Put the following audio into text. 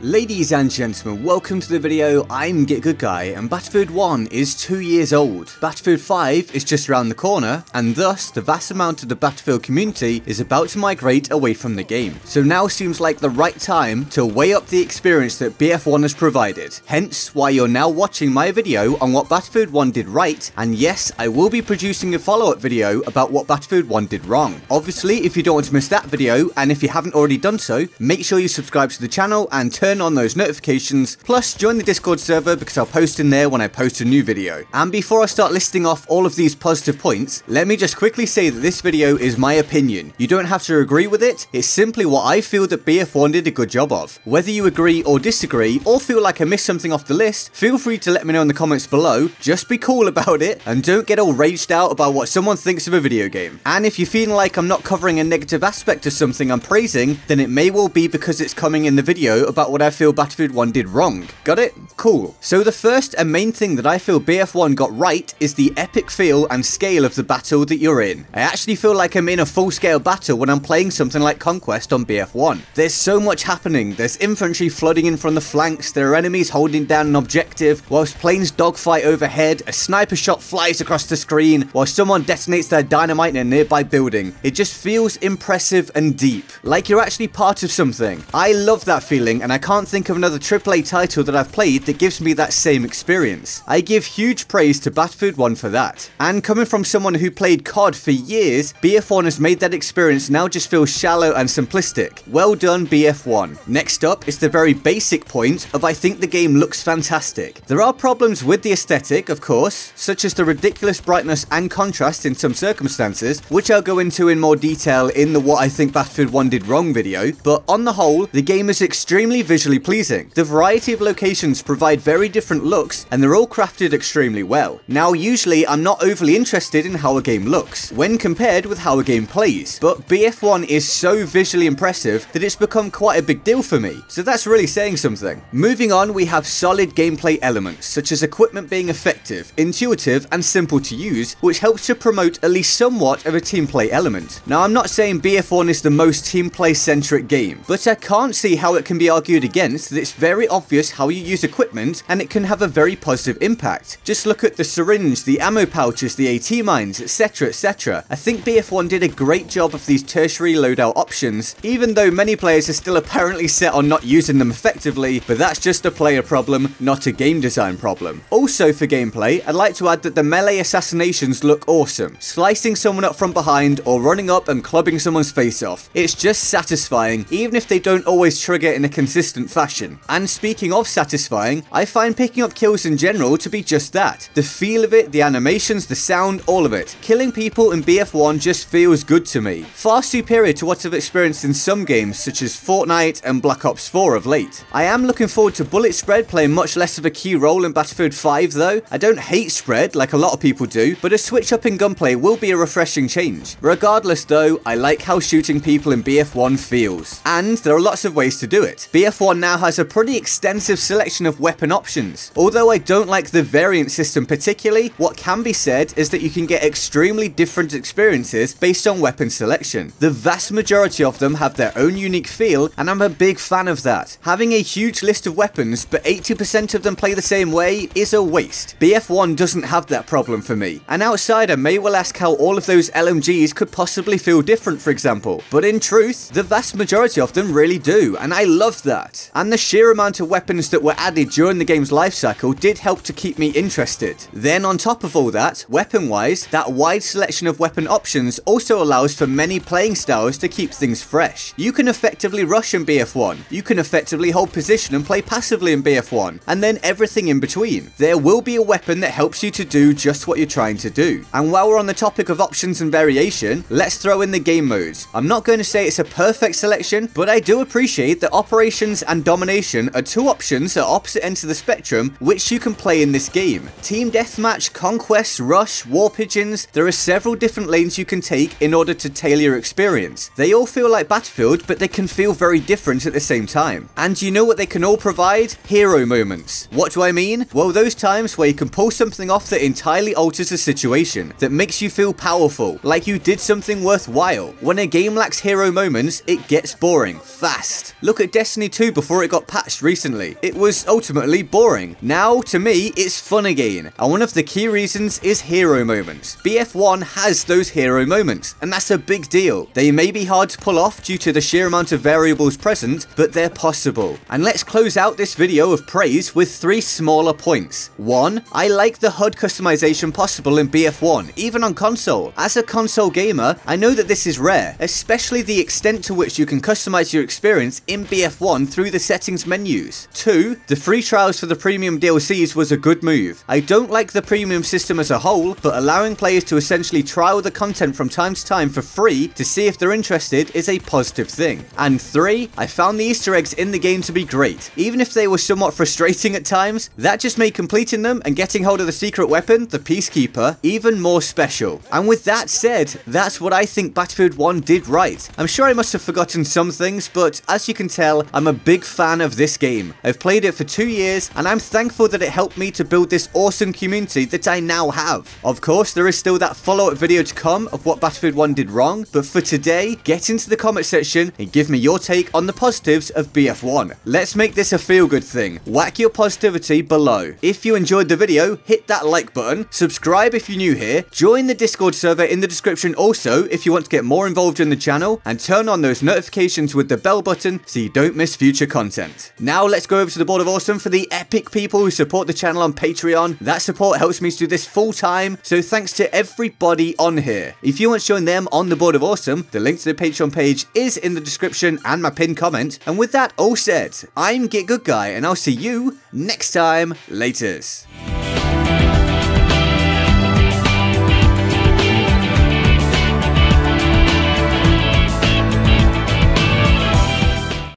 Ladies and gentlemen, welcome to the video. I'm GetGoodGuy, and Battlefield 1 is 2 years old. Battlefield 5 is just around the corner, and thus the vast amount of the Battlefield community is about to migrate away from the game. So now seems like the right time to weigh up the experience that BF1 has provided. Hence why you're now watching my video on what Battlefield 1 did right, and yes, I will be producing a follow-up video about what Battlefield 1 did wrong. Obviously, if you don't want to miss that video, and if you haven't already done so, make sure you subscribe to the channel and turn on those notifications, plus join the Discord server because I'll post in there when I post a new video. And before I start listing off all of these positive points, let me just quickly say that this video is my opinion. You don't have to agree with it, it's simply what I feel that BF1 did a good job of. Whether you agree or disagree, or feel like I missed something off the list, feel free to let me know in the comments below. Just be cool about it, and don't get all raged out about what someone thinks of a video game. And if you're feeling like I'm not covering a negative aspect of something I'm praising, then it may well be because it's coming in the video about what I feel Battlefield 1 did wrong. Got it? Cool. So the first and main thing that I feel BF1 got right is the epic feel and scale of the battle that you're in. I actually feel like I'm in a full-scale battle when I'm playing something like Conquest on BF1. There's so much happening. There's infantry flooding in from the flanks, there are enemies holding down an objective, whilst planes dogfight overhead, a sniper shot flies across the screen, while someone detonates their dynamite in a nearby building. It just feels impressive and deep, like you're actually part of something. I love that feeling, and I can't think of another AAA title that I've played that gives me that same experience. I give huge praise to Battlefield 1 for that. And coming from someone who played COD for years, BF1 has made that experience now just feel shallow and simplistic. Well done, BF1. Next up is the very basic point of I think the game looks fantastic. There are problems with the aesthetic, of course, such as the ridiculous brightness and contrast in some circumstances, which I'll go into in more detail in the What I Think Battlefield 1 Did Wrong video, but on the whole, the game is extremely visually pleasing. The variety of locations provide very different looks, and they're all crafted extremely well. Now, usually I'm not overly interested in how a game looks, when compared with how a game plays, but BF1 is so visually impressive that it's become quite a big deal for me, so that's really saying something. Moving on, we have solid gameplay elements, such as equipment being effective, intuitive, and simple to use, which helps to promote at least somewhat of a team play element. Now, I'm not saying BF1 is the most team play centric game, but I can't see how it can be argued against that it's very obvious how you use equipment, and it can have a very positive impact. Just look at the syringe, the ammo pouches, the AT mines, etc, etc. I think BF1 did a great job of these tertiary loadout options, even though many players are still apparently set on not using them effectively, but that's just a player problem, not a game design problem. Also for gameplay, I'd like to add that the melee assassinations look awesome. Slicing someone up from behind or running up and clubbing someone's face off. It's just satisfying, even if they don't always trigger in a consistent fashion. And speaking of satisfying, I find picking up kills in general to be just that. The feel of it, the animations, the sound, all of it. Killing people in BF1 just feels good to me. Far superior to what I've experienced in some games such as Fortnite and Black Ops 4 of late. I am looking forward to bullet spread playing much less of a key role in Battlefield 5 though. I don't hate spread like a lot of people do, but a switch up in gunplay will be a refreshing change. Regardless though, I like how shooting people in BF1 feels. And there are lots of ways to do it. BF1 now has a pretty extensive selection of weapon options. Although I don't like the variant system particularly, what can be said is that you can get extremely different experiences based on weapon selection. The vast majority of them have their own unique feel, and I'm a big fan of that. Having a huge list of weapons, but 80% of them play the same way, is a waste. BF1 doesn't have that problem for me. An outsider may well ask how all of those LMGs could possibly feel different, for example, but in truth, the vast majority of them really do, and I love that. And the sheer amount of weapons that were added during the game's lifecycle did help to keep me interested. Then on top of all that, weapon-wise, that wide selection of weapon options also allows for many playing styles to keep things fresh. You can effectively rush in BF1, you can effectively hold position and play passively in BF1, and then everything in between. There will be a weapon that helps you to do just what you're trying to do. And while we're on the topic of options and variation, let's throw in the game modes. I'm not going to say it's a perfect selection, but I do appreciate that operations and domination are two options at opposite ends of the spectrum which you can play in this game. Team deathmatch, conquest, rush, war pigeons, there are several different lanes you can take in order to tailor your experience. They all feel like Battlefield, but they can feel very different at the same time. And you know what they can all provide? Hero moments. What do I mean? Well, those times where you can pull something off that entirely alters the situation, that makes you feel powerful, like you did something worthwhile. When a game lacks hero moments, it gets boring, fast. Look at Destiny 2 2 before it got patched recently. It was ultimately boring. Now, to me, it's fun again. And one of the key reasons is hero moments. BF1 has those hero moments, and that's a big deal. They may be hard to pull off due to the sheer amount of variables present, but they're possible. And let's close out this video of praise with 3 smaller points. 1. I like the HUD customization possible in BF1, even on console. As a console gamer, I know that this is rare, especially the extent to which you can customize your experience in BF1 through the settings menus. 2. The free trials for the premium DLCs was a good move. I don't like the premium system as a whole, but allowing players to essentially trial the content from time to time for free to see if they're interested is a positive thing. And 3. I found the Easter eggs in the game to be great. Even if they were somewhat frustrating at times, that just made completing them and getting hold of the secret weapon, the Peacekeeper, even more special. And with that said, that's what I think Battlefield 1 did right. I'm sure I must have forgotten some things, but as you can tell, I'm a big fan of this game. I've played it for 2 years, and I'm thankful that it helped me to build this awesome community that I now have. Of course, there is still that follow-up video to come of what Battlefield 1 did wrong, but for today, get into the comment section and give me your take on the positives of BF1. Let's make this a feel-good thing. Whack your positivity below. If you enjoyed the video, hit that like button, subscribe if you're new here, join the Discord server in the description also if you want to get more involved in the channel, and turn on those notifications with the bell button so you don't miss future content. Now let's go over to the Board of Awesome for the epic people who support the channel on Patreon. That support helps me to do this full time, so thanks to everybody on here. If you want to join them on the Board of Awesome, the link to the Patreon page is in the description and my pinned comment. And with that all said, I'm GetGoodGuy, and I'll see you next time. Laters.